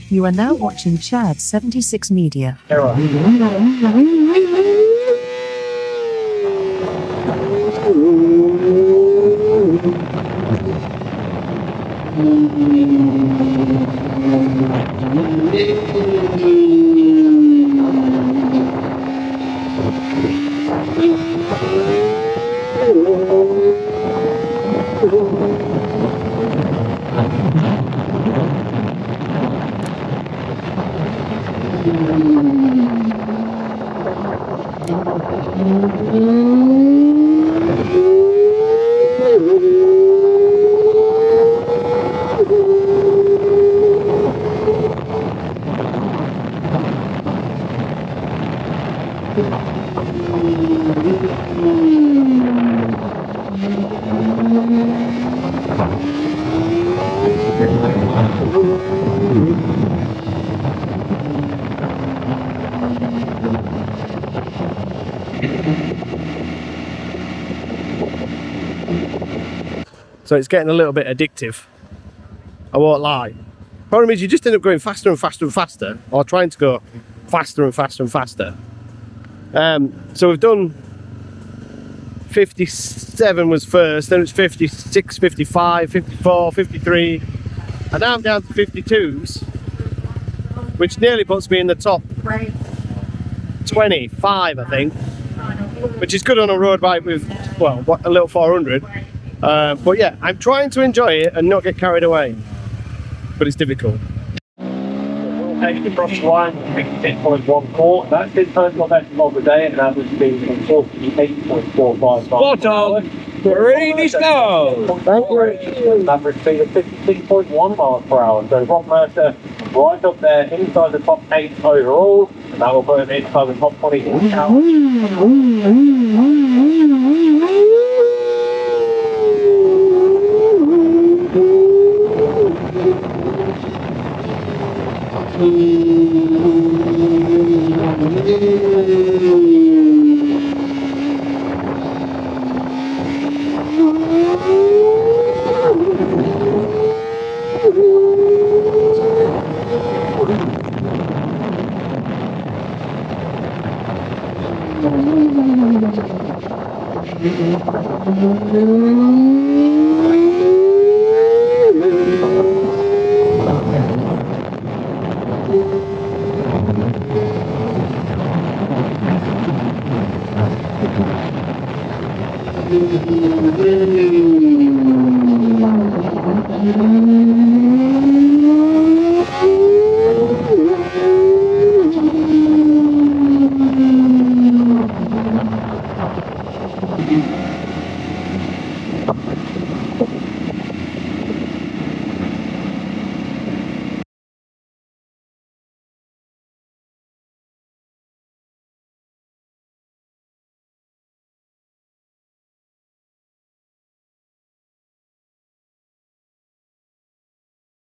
You are now watching Chad 76 Media. So it's getting a little bit addictive, I won't lie. Problem is you just end up going faster and faster and faster, or trying to go faster and faster and faster. So we've done 57 was first, then it's 56, 55, 54, 53, and now I'm down to 52s, which nearly puts me in the top 25, I think, which is good on a road bike with, well, a little 400. But yeah, I'm trying to enjoy it and not get carried away, but it's difficult. Take the cross line, 56.14. That's his personal best of the day, and that was being 48.45. Spot on! Really slow! Average speed of 56.1 miles per hour. So Rob Mercer right up there inside the top 8 overall, and that will put him inside the top 20 now.